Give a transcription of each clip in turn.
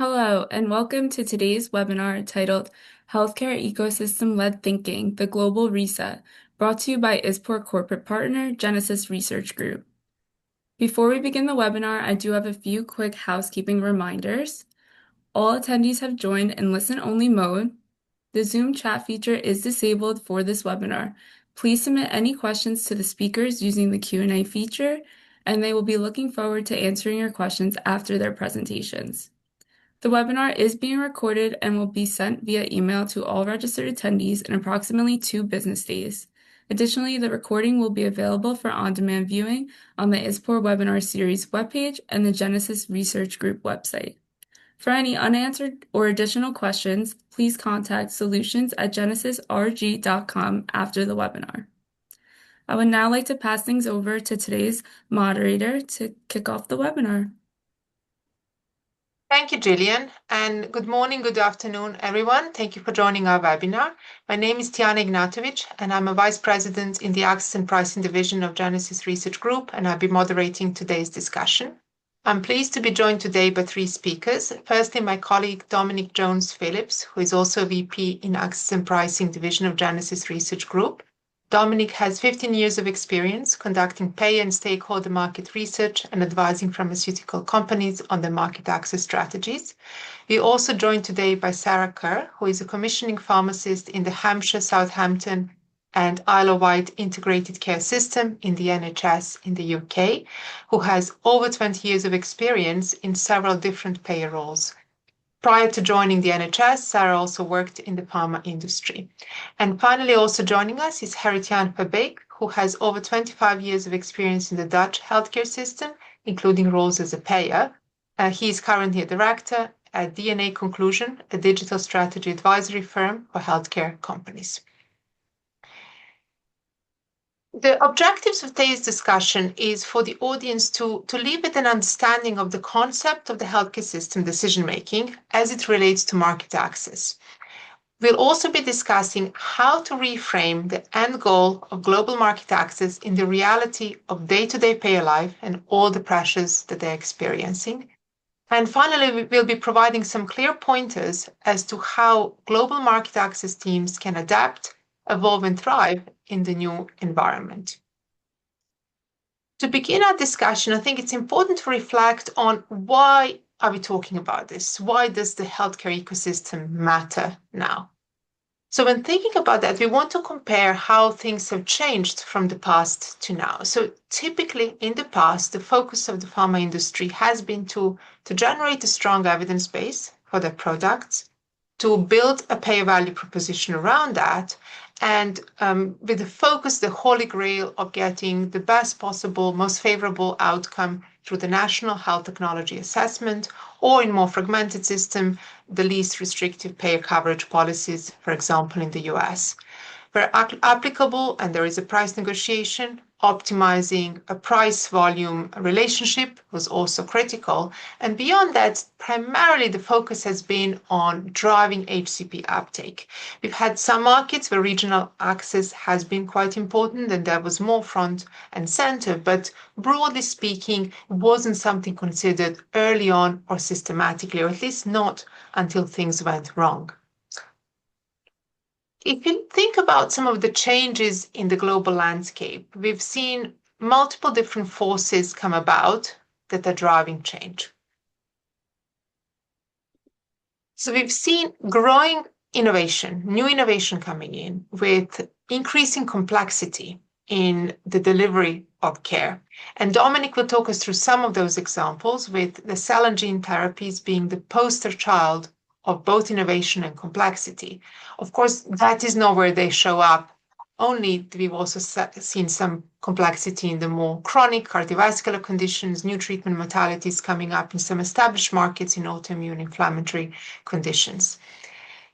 Hello, and welcome to today's webinar titled Healthcare Ecosystem-Led Thinking, the Global Reset, brought to you by ISPOR corporate partner, Genesis Research Group. Before we begin the webinar, I do have a few quick housekeeping reminders. All attendees have joined in listen-only mode. The Zoom chat feature is disabled for this webinar. Please submit any questions to the speakers using the Q&A feature, and they will be looking forward to answering your questions after their presentations. The webinar is being recorded and will be sent via email to all registered attendees in approximately 2 business days. Additionally, the recording will be available for on-demand viewing on the ISPOR webinar series webpage and the Genesis Research Group website. For any unanswered or additional questions, please contact solutions@genesisrg.com after the webinar. I would now like to pass things over to today's moderator to kick off the webinar. Thank you, Gillian, and good morning, good afternoon, everyone. Thank you for joining our webinar. My name is Tijana Ignjatovic, and I'm a Vice President in the Access and Pricing Division of Genesis Research Group, and I'll be moderating today's discussion. I'm pleased to be joined today by 3 speakers. Firstly, my colleague Dominic Jones-Phillips, who is also a VP in Access and Pricing Division of Genesis Research Group. Dominic has 15 years of experience conducting payer and stakeholder market research and advising pharmaceutical companies on their market access strategies. We are also joined today by Sarah Kerr, who is a commissioning pharmacist in the Hampshire, Southampton, and Isle of Wight integrated care system in the NHS in the UK, who has over 20 years of experience in several different payer roles. Prior to joining the NHS, Sarah also worked in the pharma industry. And finally, also joining us is Gerrit-Jan Verbeek, who has over 25 years of experience in the Dutch healthcare system, including roles as a payer. He is currently a director at DNA Conclusion, a digital strategy advisory firm for healthcare companies. The objectives of today's discussion is for the audience to leave with an understanding of the concept of the healthcare system decision-making as it relates to market access. We'll also be discussing how to reframe the end goal of global market access in the reality of day-to-day payer life and all the pressures that they're experiencing. And finally, we'll be providing some clear pointers as to how global market access teams can adapt, evolve, and thrive in the new environment. To begin our discussion, I think it's important to reflect on why are we talking about this? Why does the healthcare ecosystem matter now? So when thinking about that, we want to compare how things have changed from the past to now. So typically in the past, the focus of the pharma industry has been to generate a strong evidence base for their products, to build a payer value proposition around that, and with the focus, the holy grail of getting the best possible, most favorable outcome through the National Health Technology Assessment, or in more fragmented system, the least restrictive payer coverage policies, for example, in the US. Where applicable and there is a price negotiation, optimizing a price-volume relationship was also critical. And beyond that, primarily the focus has been on driving HCP uptake. We've had some markets where regional access has been quite important and that was more front and center, but broadly speaking, it wasn't something considered early on or systematically, or at least not until things went wrong. If you think about some of the changes in the global landscape, we've seen multiple different forces come about that are driving change. So we've seen growing innovation, new innovation coming in with increasing complexity in the delivery of care. And Dominic will talk us through some of those examples, with the cell and gene therapies being the poster child of both innovation and complexity. Of course, that is not where they show up. Only we've also seen some complexity in the more chronic cardiovascular conditions, new treatment modalities coming up in some established markets in autoimmune inflammatory conditions.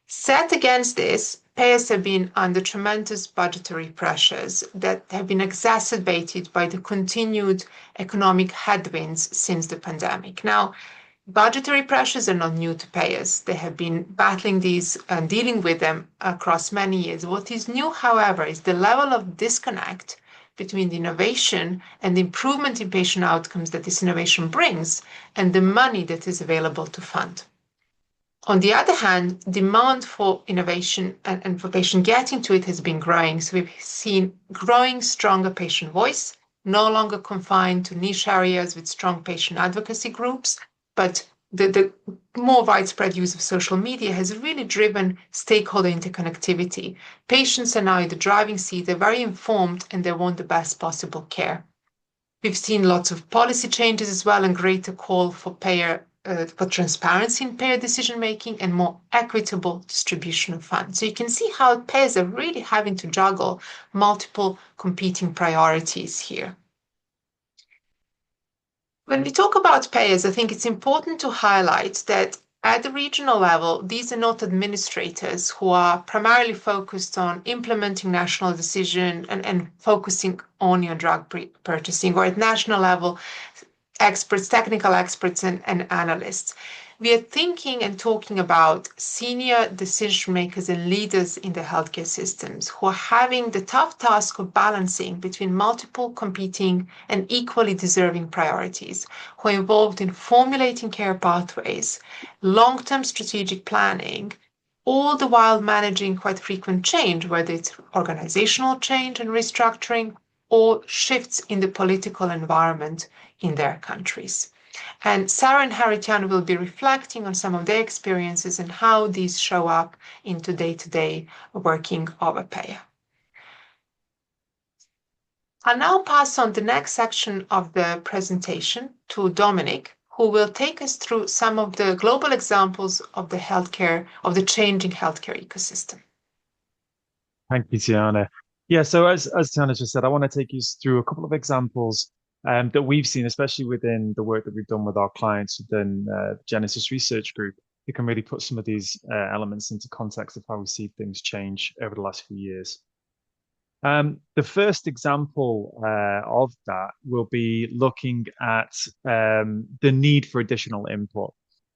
Set against this, payers have been under tremendous budgetary pressures that have been exacerbated by the continued economic headwinds since the pandemic. Now, budgetary pressures are not new to payers. They have been battling these and dealing with them across many years. What is new, however, is the level of disconnect between the innovation and the improvement in patient outcomes that this innovation brings and the money that is available to fund. On the other hand, demand for innovation and for patient getting to it has been growing. So we've seen growing, stronger patient voice, no longer confined to niche areas with strong patient advocacy groups, but the more widespread use of social media has really driven stakeholder interconnectivity. Patients are now in the driving seat, they're very informed, and they want the best possible care. We've seen lots of policy changes as well and greater call for for transparency in payer decision making and more equitable distribution of funds. So you can see how payers are really having to juggle multiple competing priorities here. When we talk about payers, I think it's important to highlight that at the regional level, these are not administrators who are primarily focused on implementing national decision and focusing on your drug purchasing, or at national level, experts, technical experts, and analysts. We are thinking and talking about senior decision makers and leaders in the healthcare systems who are having the tough task of balancing between multiple competing and equally deserving priorities, who are involved in formulating care pathways, long term strategic planning, all the while managing quite frequent change, whether it's organizational change and restructuring or shifts in the political environment in their countries. And Sarah and Gerrit-Jan will be reflecting on some of their experiences and how these show up into day-to-day working of a payer. I'll now pass on the next section of the presentation to Dominic, who will take us through some of the global examples of the changing healthcare ecosystem. Thank you, Tijana. Yeah, so as Tijana just said, I want to take you through a couple of examples that we've seen, especially within the work that we've done with our clients within the Genesis Research Group. You can really put some of these elements into context of how we see things change over the last few years. The first example of that will be looking at the need for additional input.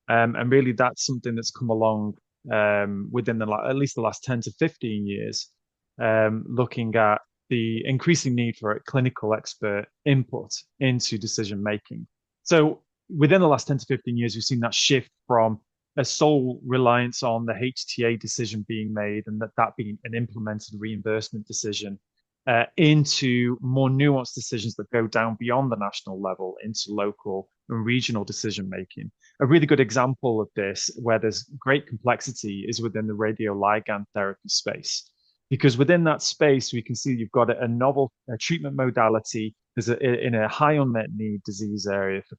And really that's something that's come along within at least the last 10 to 15 years, looking at the increasing need for clinical expert input into decision making. So within the last 10 to 15 years, we've seen that shift from a sole reliance on the HTA decision being made and that being an implemented reimbursement decision into more nuanced decisions that go down beyond the national level into local and regional decision making. A really good example of this, where there's great complexity, is within the radioligand therapy space. Because within that space, we can see you've got a novel treatment modality in a high unmet need disease area for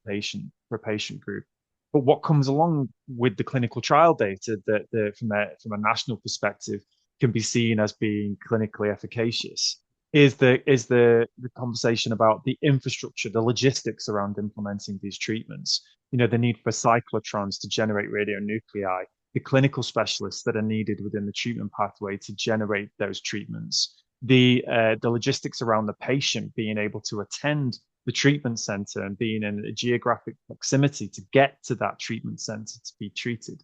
a patient group. But what comes along with the clinical trial data that from a national perspective can be seen as being clinically efficacious is the conversation about the infrastructure, the logistics around implementing these treatments. You know, the need for cyclotrons to generate radionuclei, the clinical specialists that are needed within the treatment pathway to generate those treatments, the logistics around the patient being able to attend the treatment center and being in a geographic proximity to get to that treatment center to be treated.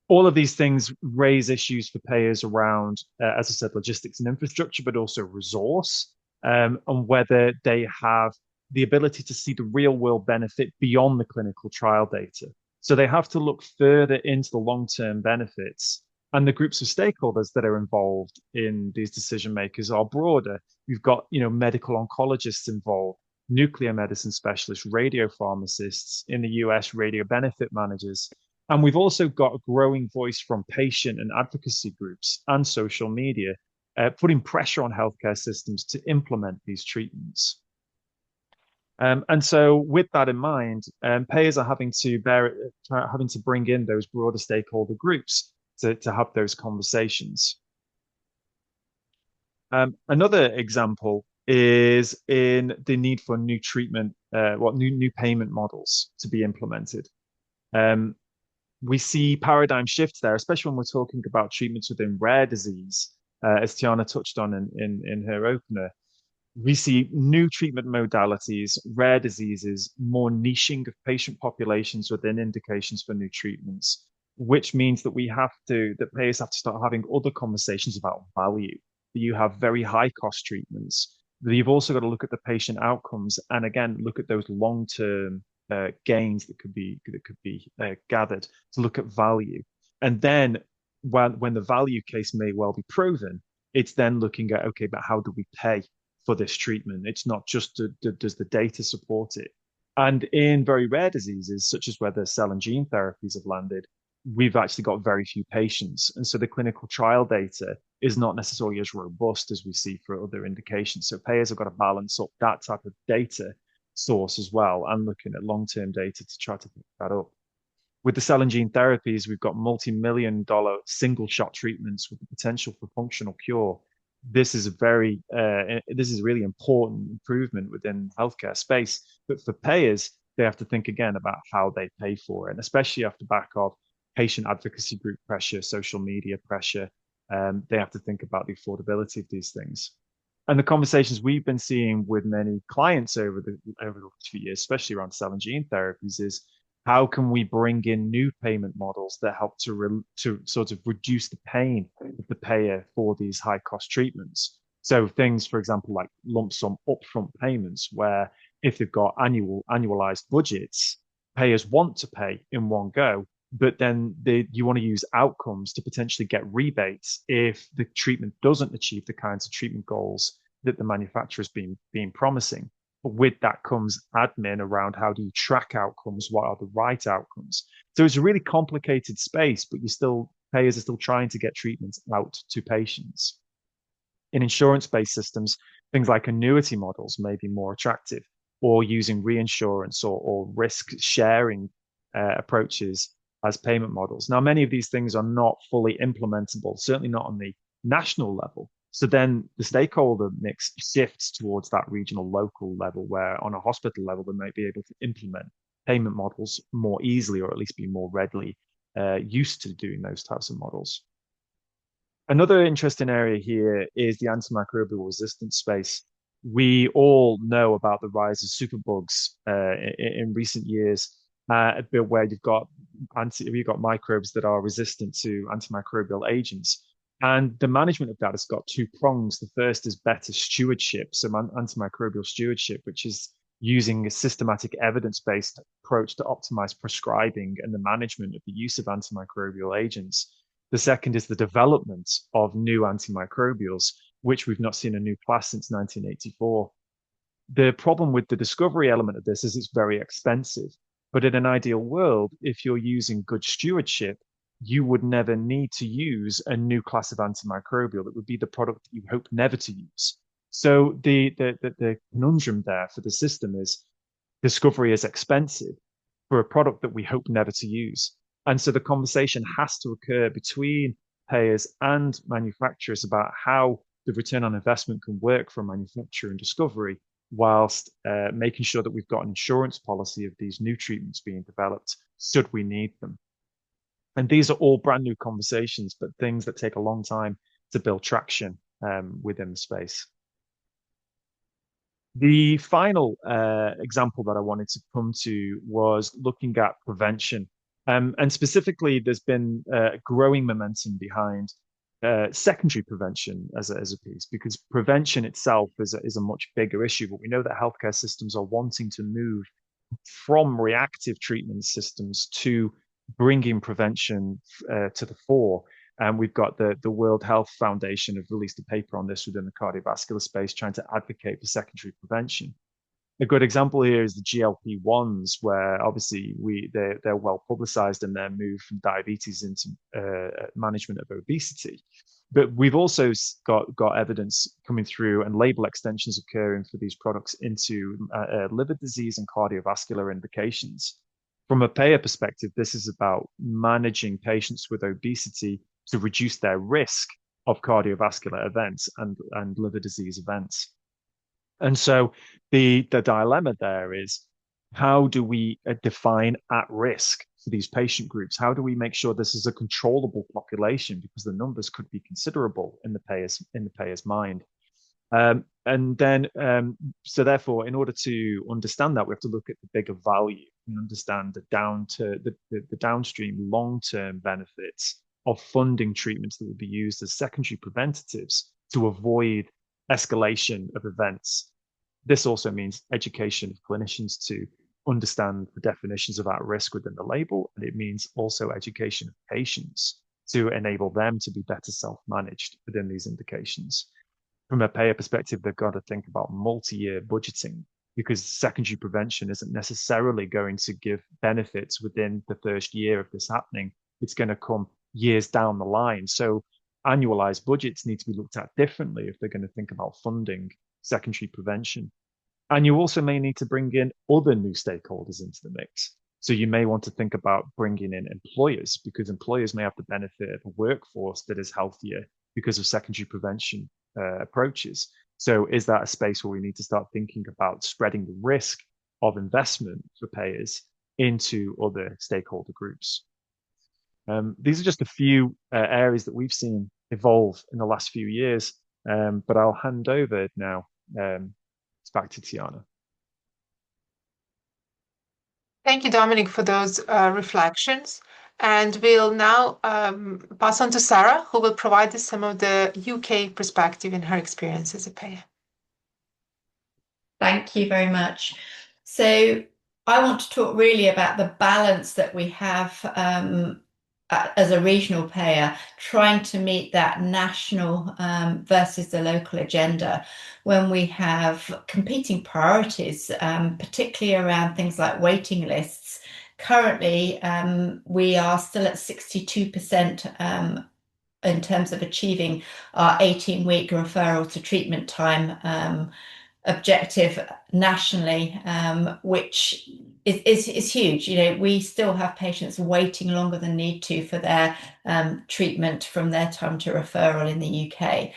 All of these things raise issues for payers around, as I said, logistics and infrastructure, but also resource, and whether they have the ability to see the real world benefit beyond the clinical trial data. So they have to look further into the long-term benefits, and the groups of stakeholders that are involved in these decision makers are broader. We've got, medical oncologists involved, nuclear medicine specialists, radiopharmacists, in the US, radio benefit managers. And we've also got a growing voice from patient and advocacy groups and social media, putting pressure on healthcare systems to implement these treatments. And so with that in mind, payers are having to bring in those broader stakeholder groups to have those conversations. Another example is in the need for new treatment, new payment models to be implemented. We see paradigm shifts there, especially when we're talking about treatments within rare disease, as Tijana touched on in her opener. We see new treatment modalities, rare diseases, more niching of patient populations within indications for new treatments, which means that payers have to start having other conversations about value. That you have very high cost treatments. That you've also got to look at the patient outcomes and again look at those long-term gains that could be gathered to look at value. And then when the value case may well be proven, it's then looking at, okay, but how do we pay for this treatment? It's not just does the data support it? And in very rare diseases, such as where the cell and gene therapies have landed, we've actually got very few patients. And so the clinical trial data is not necessarily as robust as we see for other indications. So payers have got to balance up that type of data source as well and looking at long-term data to try to pick that up. With the cell and gene therapies, we've got multi-million-dollar single shot treatments with the potential for functional cure. This is a really important improvement within healthcare space. But for payers, they have to think again about how they pay for it, and especially off the back of patient advocacy group pressure, social media pressure. They have to think about the affordability of these things. And the conversations we've been seeing with many clients over the last few years, especially around cell and gene therapies, is how can we bring in new payment models that help to sort of reduce the pain of the payer for these high cost treatments? So things, for example, like lump sum upfront payments, where if they've got annualized budgets, payers want to pay in one go, but then you want to use outcomes to potentially get rebates if the treatment doesn't achieve the kinds of treatment goals that the manufacturer's been promising. But with that comes admin around how do you track outcomes? What are the right outcomes? So it's a really complicated space, but payers are still trying to get treatments out to patients. In insurance-based systems, things like annuity models may be more attractive, or using reinsurance or risk sharing approaches as payment models. Now, many of these things are not fully implementable, certainly not on the national level. So then the stakeholder mix shifts towards that regional local level, where on a hospital level, they might be able to implement payment models more easily, or at least be more readily used to doing those types of models. Another interesting area here is the antimicrobial resistance space. We all know about the rise of superbugs in recent years, where you've got microbes that are resistant to antimicrobial agents. And the management of that has got two prongs. The first is better stewardship, so antimicrobial stewardship, which is using a systematic evidence-based approach to optimize prescribing and the management of the use of antimicrobial agents. The second is the development of new antimicrobials, which we've not seen a new class since 1984. The problem with the discovery element of this is it's very expensive. But in an ideal world, if you're using good stewardship, you would never need to use a new class of antimicrobial. It would be the product that you hope never to use. So the conundrum there for the system is discovery is expensive for a product that we hope never to use. And so the conversation has to occur between payers and manufacturers about how the return on investment can work for manufacturer and discovery, whilst making sure that we've got an insurance policy of these new treatments being developed should we need them. And these are all brand new conversations, but things that take a long time to build traction within the space. The final example that I wanted to come to was looking at prevention. And specifically, there's been growing momentum behind secondary prevention as a piece, because prevention itself is a much bigger issue. But we know that healthcare systems are wanting to move from reactive treatment systems to bringing prevention to the fore. And we've got the World Health Foundation have released a paper on this within the cardiovascular space, trying to advocate for secondary prevention. A good example here is the GLP-1s, where obviously they're well publicized in their move from diabetes into management of obesity. But we've also got evidence coming through and label extensions occurring for these products into liver disease and cardiovascular indications. From a payer perspective, this is about managing patients with obesity to reduce their risk of cardiovascular events and liver disease events. And so the dilemma there is, how do we define at risk for these patient groups? How do we make sure this is a controllable population, because the numbers could be considerable in the payer's mind? So therefore, in order to understand that, we have to look at the bigger value and understand the downstream long-term benefits of funding treatments that would be used as secondary preventatives to avoid escalation of events. This also means education of clinicians to understand the definitions of at-risk within the label, and it means also education of patients to enable them to be better self-managed within these indications. From a payer perspective, they've got to think about multi-year budgeting because secondary prevention isn't necessarily going to give benefits within the first year of this happening. It's going to come years down the line. So annualized budgets need to be looked at differently if they're going to think about funding secondary prevention. And you also may need to bring in other new stakeholders into the mix. So you may want to think about bringing in employers because employers may have the benefit of a workforce that is healthier because of secondary prevention approaches. So is that a space where we need to start thinking about spreading the risk of investment for payers into other stakeholder groups? These are just a few areas that we've seen evolve in the last few years, but I'll hand over now. It's back to Tijana. Thank you, Dominic, for those reflections. And we'll now pass on to Sarah, who will provide us some of the UK perspective in her experience as a payer. Thank you very much. So I want to talk really about the balance that we have as a regional payer, trying to meet that national versus the local agenda when we have competing priorities, particularly around things like waiting lists. Currently, we are still at 62% in terms of achieving our 18-week referral to treatment time objective nationally, which is huge. You know, we still have patients waiting longer than need to for their treatment from their time to referral in the UK.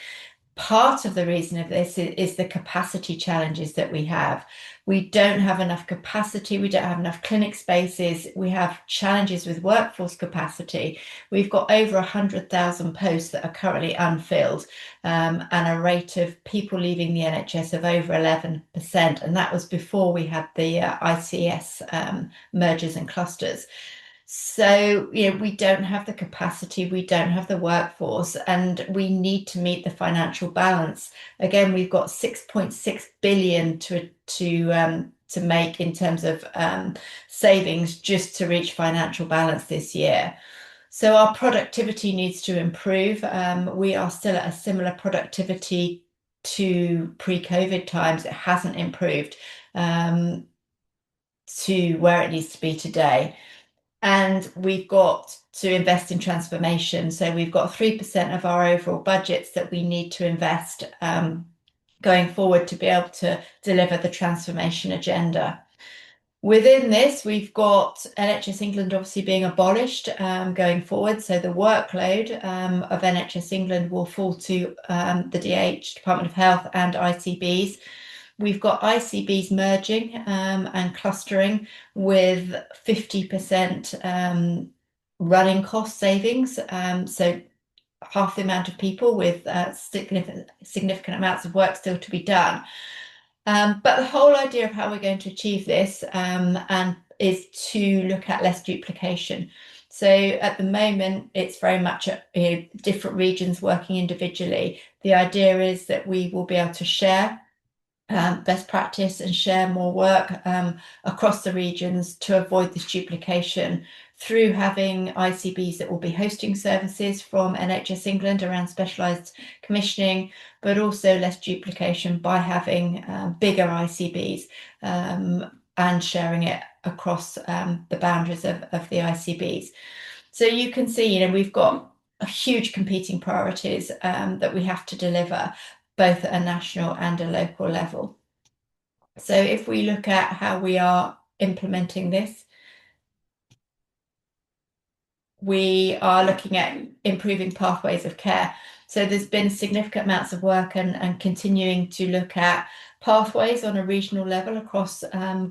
Part of the reason of this is the capacity challenges that we have. We don't have enough capacity. We don't have enough clinic spaces. We have challenges with workforce capacity. We've got over 100,000 posts that are currently unfilled, and a rate of people leaving the NHS of over 11%. And that was before we had the ICS mergers and clusters. So, you know, we don't have the capacity, we don't have the workforce, and we need to meet the financial balance. Again, we've got 6.6 billion to make in terms of savings just to reach financial balance this year. So our productivity needs to improve. We are still at a similar productivity to pre-COVID times. It hasn't improved to where it needs to be today. And we've got to invest in transformation. So we've got 3% of our overall budgets that we need to invest going forward to be able to deliver the transformation agenda. Within this, we've got NHS England obviously being abolished going forward. So the workload of NHS England will fall to the DH, Department of Health, and ICBs. We've got ICBs merging and clustering with 50% running cost savings. So half the amount of people with significant amounts of work still to be done. But the whole idea of how we're going to achieve this and is to look at less duplication. So at the moment, it's very much different regions working individually. The idea is that we will be able to share best practice and share more work across the regions to avoid this duplication through having ICBs that will be hosting services from NHS England around specialised commissioning, but also less duplication by having bigger ICBs and sharing it across the boundaries of the ICBs. So you can see, you know, we've got huge competing priorities that we have to deliver, both at a national and a local level. So if we look at how we are implementing this, we are looking at improving pathways of care. So there's been significant amounts of work and continuing to look at pathways on a regional level across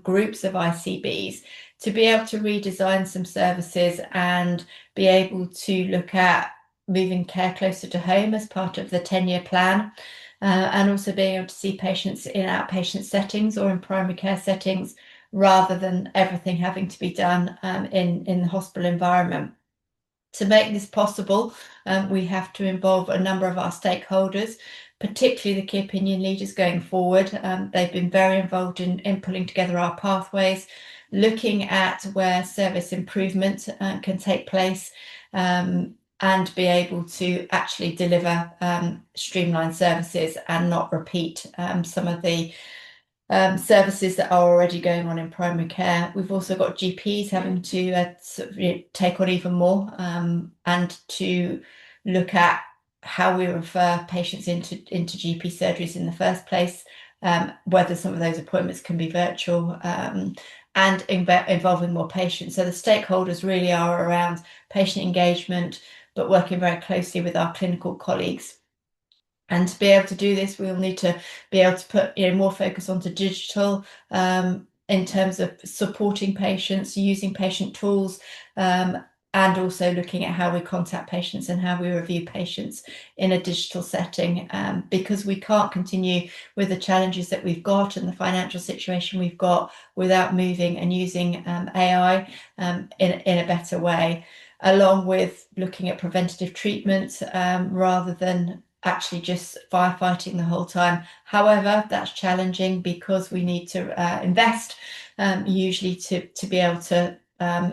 groups of ICBs to be able to redesign some services and be able to look at moving care closer to home as part of the 10-year plan. And also being able to see patients in outpatient settings or in primary care settings rather than everything having to be done in the hospital environment. To make this possible, we have to involve a number of our stakeholders, particularly the key opinion leaders going forward. They've been very involved in pulling together our pathways. looking at where service improvement can take place, and be able to actually deliver streamlined services and not repeat some of the services that are already going on in primary care. We've also got GPs having to take on even more, and to look at how we refer patients into GP surgeries in the first place, whether some of those appointments can be virtual, and involving more patients. So the stakeholders really are around patient engagement, but working very closely with our clinical colleagues. And to be able to do this, we'll need to be able to put more focus onto digital, in terms of supporting patients, using patient tools, and also looking at how we contact patients and how we review patients in a digital setting, because we can't continue with the challenges that we've got and the financial situation we've got without moving and using AI in a better way, along with looking at preventative treatment, rather than actually just firefighting the whole time. However, that's challenging because we need to invest, usually to be able to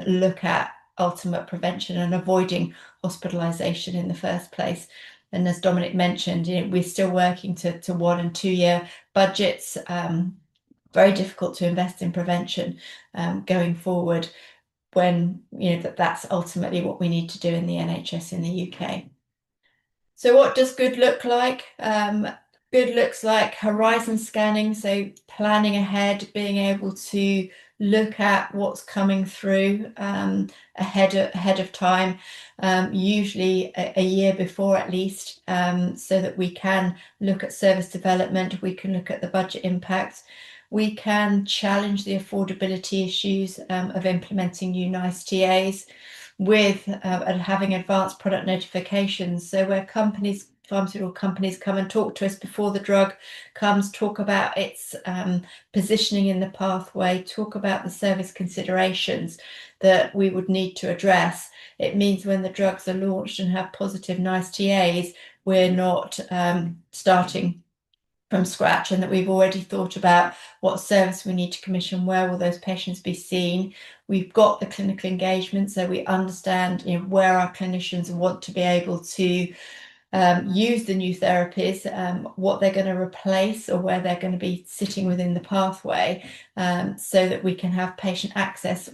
look at ultimate prevention and avoiding hospitalization in the first place. And as Dominic mentioned, we're still working to 1 and 2 year budgets. Very difficult to invest in prevention going forward, when that's ultimately what we need to do in the NHS in the UK. So what does good look like? Good looks like horizon scanning, so planning ahead, being able to look at what's coming through ahead of time, usually a year before at least, so that we can look at service development, we can look at the budget impacts, we can challenge the affordability issues of implementing new NICE TAs, with having advanced product notifications. So where pharmaceutical companies come and talk to us before the drug comes, talk about its positioning in the pathway, talk about the service considerations that we would need to address. It means when the drugs are launched and have positive NICE TAs, we're not starting from scratch, and that we've already thought about what service we need to commission, where will those patients be seen. We've got the clinical engagement, so we understand where our clinicians want to be able to use the new therapies, what they're going to replace, or where they're going to be sitting within the pathway, so that we can have patient access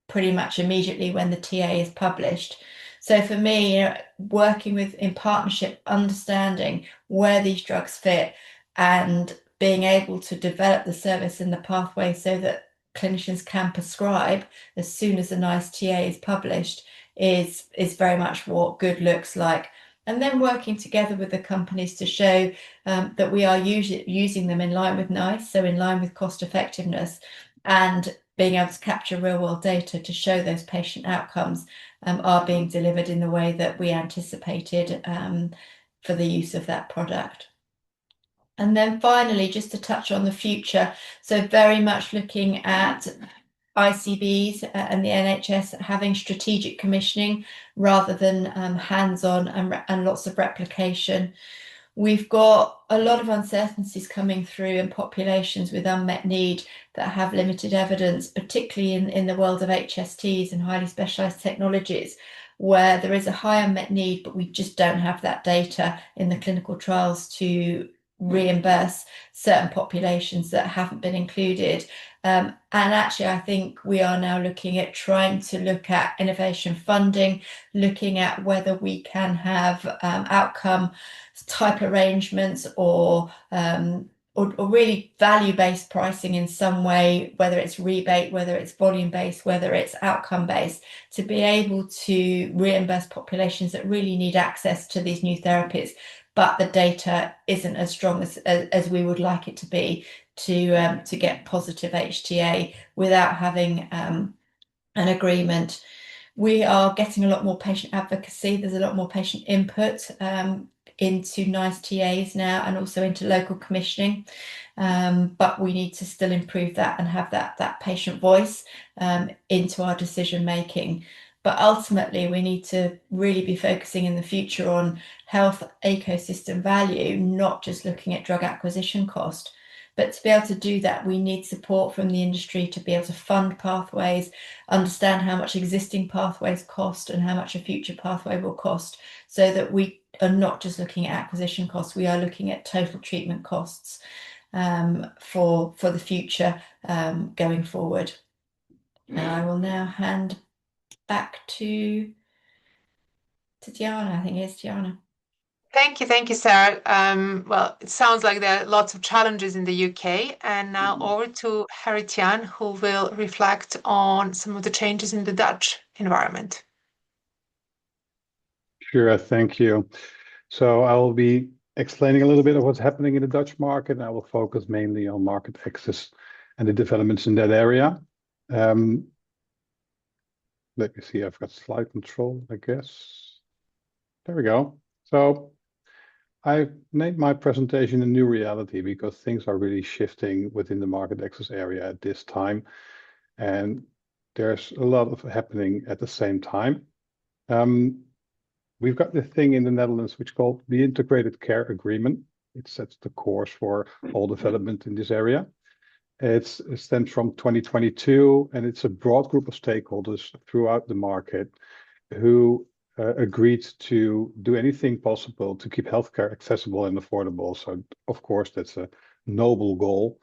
pretty much immediately when the TA is published. So for me, working in partnership, understanding where these drugs fit, and being able to develop the service in the pathway so that clinicians can prescribe as soon as the NICE TA is published, is very much what good looks like. And then working together with the companies to show that we are using them in line with NICE, so in line with cost effectiveness, and being able to capture real world data to show those patient outcomes are being delivered in the way that we anticipated for the use of that product. And then finally, just to touch on the future, so very much looking at ICBs and the NHS having strategic commissioning rather than hands-on and lots of replication. We've got a lot of uncertainties coming through in populations with unmet need that have limited evidence, particularly in the world of HSTs and highly specialised technologies, where there is a high unmet need, but we just don't have that data in the clinical trials to reimburse certain populations that haven't been included. And actually, I think we are now looking at trying to look at innovation funding, looking at whether we can have outcome type arrangements or really value-based pricing in some way, whether it's rebate, whether it's volume-based, whether it's outcome-based, to be able to reimburse populations that really need access to these new therapies, but the data isn't as strong as we would like it to be to get positive HTA without having an agreement. We are getting a lot more patient advocacy. There's a lot more patient input into NICE TAs now, and also into local commissioning. But we need to still improve that and have that patient voice into our decision making. But ultimately, we need to really be focusing in the future on health ecosystem value, not just looking at drug acquisition cost, But to be able to do that, we need support from the industry to be able to fund pathways, understand how much existing pathways cost and how much a future pathway will cost, so that we are not just looking at acquisition costs, we are looking at total treatment costs for the future going forward. And I will now hand back to Tijana. I think it's Tijana. Thank you, Sarah. Well, it sounds like there are lots of challenges in the UK. And now over to Gerrit-Jan, who will reflect on some of the changes in the Dutch environment. Sure, thank you. So I will be explaining a little bit of what's happening in the Dutch market, and I will focus mainly on market access and the developments in that area. Let me see, I've got slide control, I guess. There we go. So I've made my presentation a new reality because things are really shifting within the market access area at this time. And there's a lot of happening at the same time. We've got this thing in the Netherlands which is called the Integrated Care Agreement. It sets the course for all development in this area. It stems from 2022, and it's a broad group of stakeholders throughout the market who agreed to do anything possible to keep healthcare accessible and affordable. So, of course, that's a noble goal.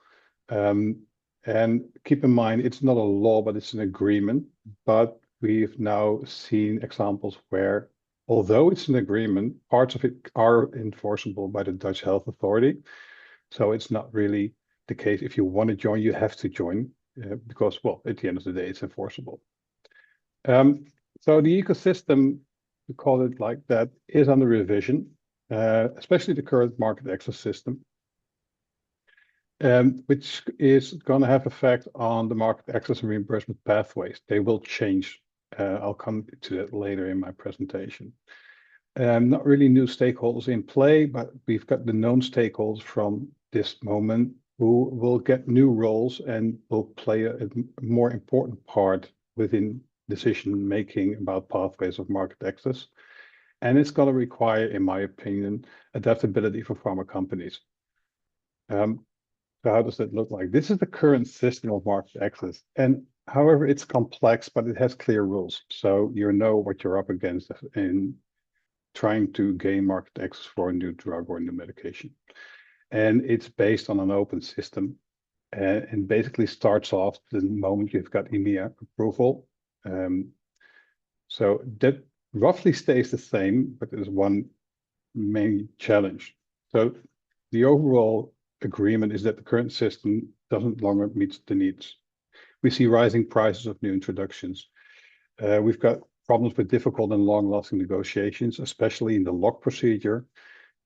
And keep in mind, it's not a law, but it's an agreement. But we've now seen examples where, although it's an agreement, parts of it are enforceable by the Dutch Health Authority. So it's not really the case. If you want to join, you have to join because, well, at the end of the day, it's enforceable. So the ecosystem, we call it like that, is under revision, especially the current market access system, which is going to have effect on the market access and reimbursement pathways. They will change. I'll come to that later in my presentation. Not really new stakeholders in play, but we've got the known stakeholders from this moment who will get new roles and will play a more important part within decision making about pathways of market access. And it's going to require, in my opinion, adaptability for pharma companies. So how does that look like? This is the current system of market access. And however, it's complex, but it has clear rules. So you know what you're up against in trying to gain market access for a new drug or a new medication. And it's based on an open system and basically starts off the moment you've got EMEA approval. So that roughly stays the same, but there's one main challenge. So the overall agreement is that the current system doesn't longer meet the needs. We see rising prices of new introductions. We've got problems with difficult and long-lasting negotiations, especially in the lock procedure,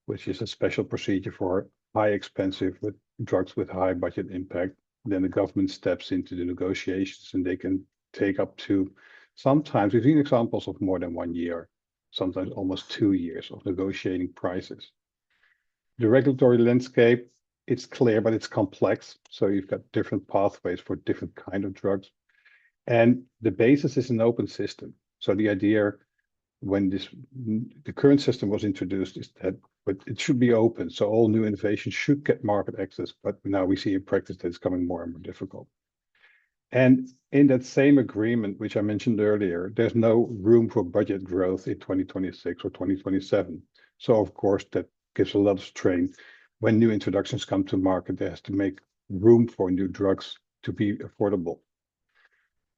which is a special procedure for high expensive drugs with high budget impact. Then the government steps into the negotiations and they can take up to, sometimes we've seen examples of more than 1 year, sometimes almost 2 years of negotiating prices. The regulatory landscape, it's clear, but it's complex. So you've got different pathways for different kind of drugs. And the basis is an open system. So the idea when the current system was introduced is that but it should be open. So all new innovations should get market access. But now we see in practice that it's becoming more and more difficult. And in that same agreement, which I mentioned earlier, there's no room for budget growth in 2026 or 2027. So of course, that gives a lot of strain. When new introductions come to market, there has to make room for new drugs to be affordable.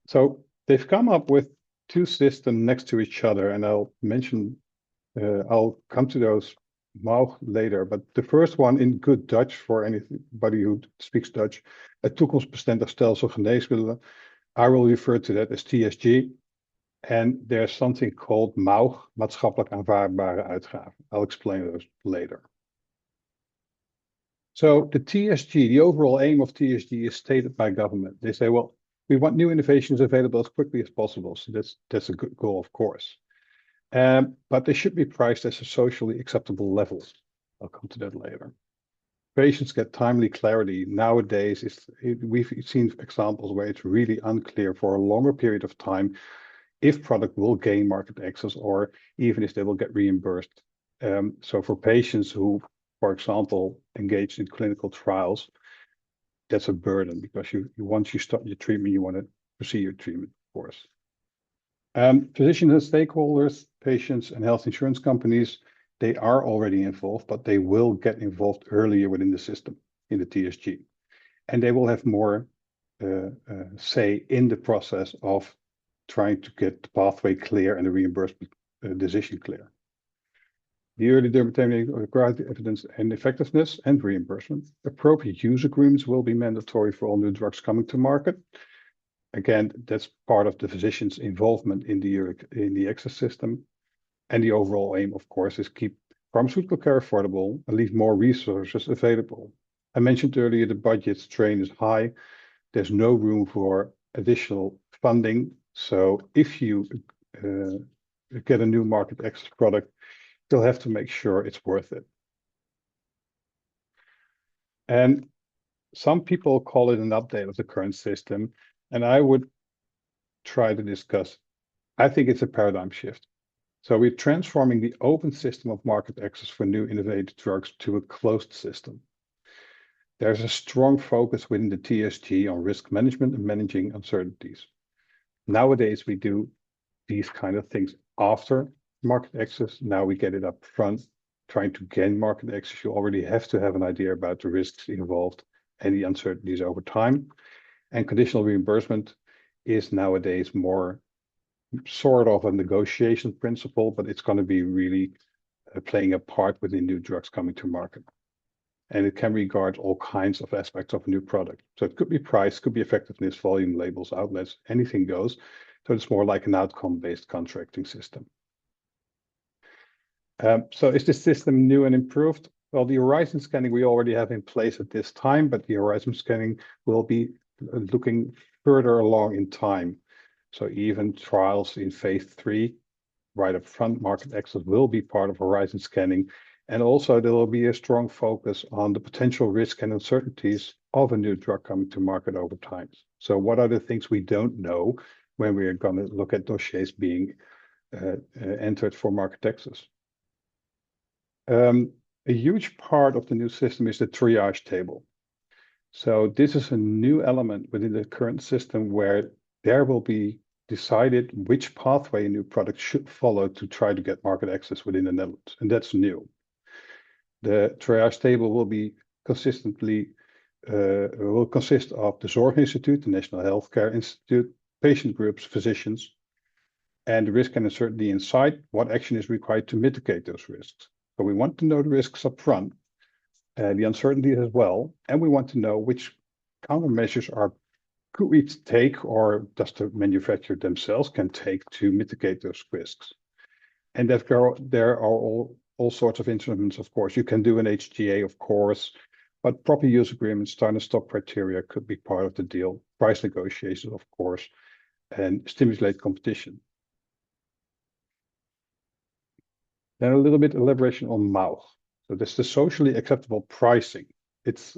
So they've come up with two systems next to each other, and I'll come to those more later. But the first one in good Dutch, for anybody who speaks Dutch, a toekomstbestendig stelsel geneesmiddelen. I will refer to that as TSG. And there's something called MAUG, maatschappelijk aanvaardbare uitgaven. I'll explain those later. So the TSG, the overall aim of TSG is stated by government. They say, well, we want new innovations available as quickly as possible. So that's a good goal, of course. But they should be priced as a socially acceptable level. I'll come to that later. Patients get timely clarity. Nowadays, we've seen examples where it's really unclear for a longer period of time if product will gain market access or even if they will get reimbursed. So for patients who, for example, engaged in clinical trials, that's a burden because once you start your treatment, you want to proceed your treatment, of course. Physicians and stakeholders, patients and health insurance companies, they are already involved, but they will get involved earlier within the system in the TSG. And they will have more say in the process of trying to get the pathway clear and the reimbursement decision clear. The early determining of required evidence and effectiveness and reimbursement. Appropriate use agreements will be mandatory for all new drugs coming to market. Again, that's part of the physician's involvement in the access system. And the overall aim, of course, is keep pharmaceutical care affordable and leave more resources available. I mentioned earlier the budget strain is high. There's no room for additional funding. So if you get a new market access product, you'll have to make sure it's worth it. And some people call it an update of the current system, and I would try to discuss, I think it's a paradigm shift. So we're transforming the open system of market access for new innovative drugs to a closed system. There's a strong focus within the TSG on risk management and managing uncertainties. Nowadays, we do these kind of things after market access. Now we get it up front. Trying to gain market access, you already have to have an idea about the risks involved and the uncertainties over time. And conditional reimbursement is nowadays more sort of a negotiation principle, but it's going to be really playing a part within new drugs coming to market. And it can regard all kinds of aspects of a new product. So it could be price, could be effectiveness, volume, labels, outlets, anything goes. So it's more like an outcome-based contracting system. So is this system new and improved? Well, the horizon scanning we already have in place at this time, but the horizon scanning will be looking further along in time. So even trials in phase 3, right up front, market access will be part of horizon scanning. And also there will be a strong focus on the potential risk and uncertainties of a new drug coming to market over time. So what are the things we don't know when we are going to look at dossiers being entered for market access? A huge part of the new system is the triage table. So this is a new element within the current system where there will be decided which pathway a new product should follow to try to get market access within the Netherlands, and that's new. The triage table will be consistently will consist of the Zorg Institute, the National Healthcare Institute, patient groups, physicians, and the risk and uncertainty inside, what action is required to mitigate those risks. So we want to know the risks up front, the uncertainties as well, and we want to know which countermeasures could we take, or does the manufacturer themselves can take to mitigate those risks. And that there are all sorts of instruments, of course. You can do an HTA, of course, but proper use agreements, start and stop criteria could be part of the deal. Price negotiations, of course, and stimulate competition. Then a little bit elaboration on MAUG. So that's the socially acceptable pricing. It's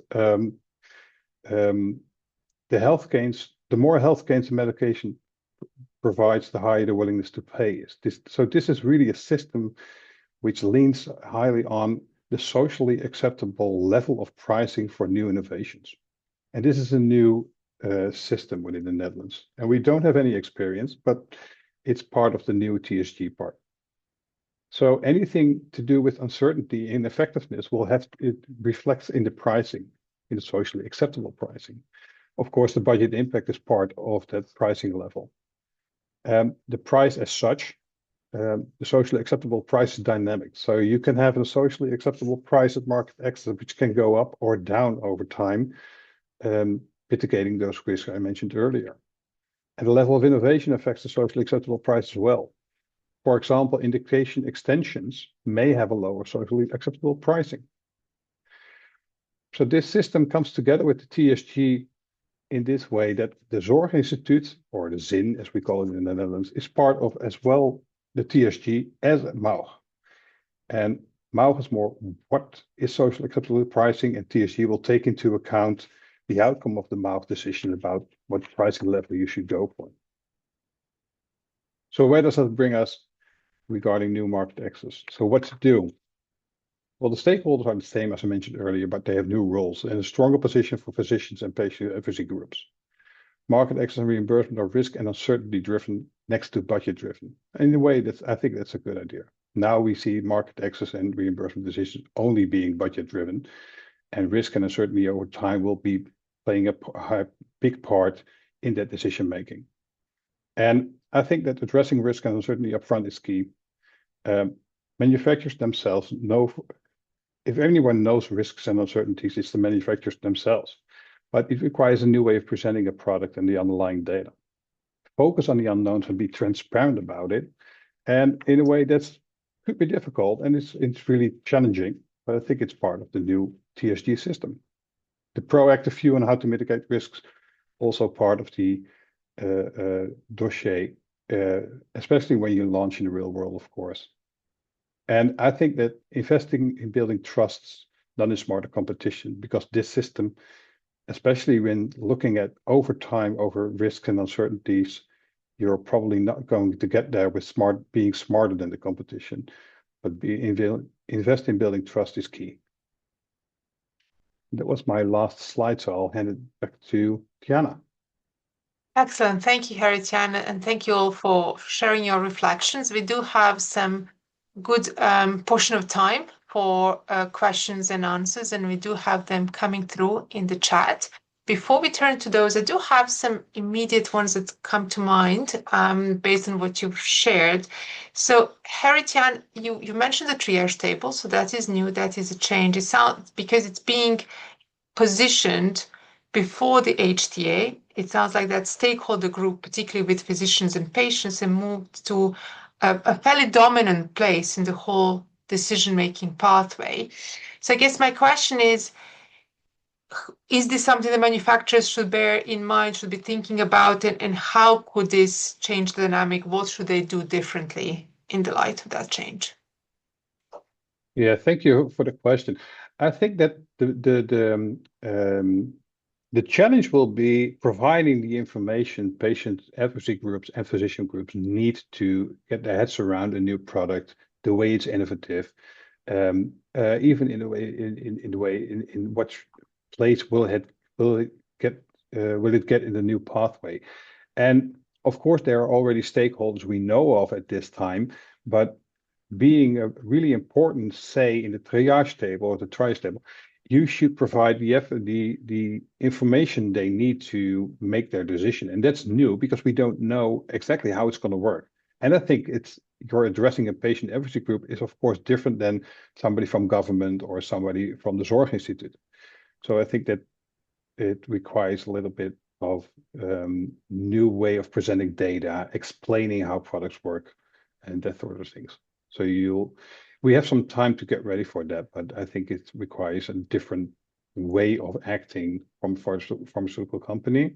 the health gains, the more health gains the medication provides, the higher the willingness to pay is. This is really a system which leans highly on the socially acceptable level of pricing for new innovations. And this is a new system within the Netherlands. And we don't have any experience, but it's part of the new TSG part. So anything to do with uncertainty and effectiveness it reflects in the pricing, in the socially acceptable pricing. Of course, the budget impact is part of that pricing level. The price as such, the socially acceptable price is dynamic. So you can have a socially acceptable price at market access, which can go up or down over time, mitigating those risks I mentioned earlier. And the level of innovation affects the socially acceptable price as well. For example, indication extensions may have a lower socially acceptable pricing. So this system comes together with the TSG in this way that the Zorg Institute, or the ZIN as we call it in the Netherlands, is part of as well the TSG as MAUG. And MAUG is more what is socially acceptable pricing, and TSG will take into account the outcome of the MAUG decision about what pricing level you should go for. So where does that bring us regarding new market access? So what to do? Well, the stakeholders are the same as I mentioned earlier, but they have new roles and a stronger position for physicians and patient advocacy groups. Market access and reimbursement are risk and uncertainty driven next to budget driven. In a way, I think that's a good idea. Now we see market access and reimbursement decisions only being budget driven, and risk and uncertainty over time will be playing a big part in that decision making. And I think that addressing risk and uncertainty upfront is key. Manufacturers themselves know, if anyone knows risks and uncertainties, it's the manufacturers themselves. But it requires a new way of presenting a product and the underlying data. Focus on the unknowns and be transparent about it. And in a way that's could be difficult and it's really challenging, but I think it's part of the new TSG system. The proactive view on how to mitigate risks, also part of the dossier, especially when you launch in the real world, of course. And I think that investing in building trusts done in smarter competition, because this system, especially when looking at over time, over risks and uncertainties, you're probably not going to get there with being smarter than the competition, but invest in building trust is key. That was my last slide, so I'll hand it back to Tijana. Excellent. Thank you, Gerrit-Jan, and thank you all for sharing your reflections. We do have some good portion of time for questions and answers, and we do have them coming through in the chat. Before we turn to those, I do have some immediate ones that come to mind based on what you've shared. So, Gerrit-Jan, you mentioned the triage table, so that is new, that is a change. It sounds, because it's being positioned before the HTA, it sounds like that stakeholder group, particularly with physicians and patients, have moved to a fairly dominant place in the whole decision-making pathway. So I guess my question is this something the manufacturers should bear in mind, should be thinking about, and how could this change the dynamic? What should they do differently in the light of that change? Yeah, thank you for the question. I think that the challenge will be providing the information patient advocacy groups and physician groups need to get their heads around a new product, the way it's innovative, even in what place will it get in the new pathway. And of course, there are already stakeholders we know of at this time, but being a really important say in the triage table or the triage table, you should provide the information they need to make their decision. And that's new because we don't know exactly how it's going to work. And I think you're addressing a patient advocacy group is of course different than somebody from government or somebody from the Zorg Institute. So I think that it requires a little bit of new way of presenting data, explaining how products work and that sort of things. So we have some time to get ready for that, but I think it requires a different way of acting from pharmaceutical company.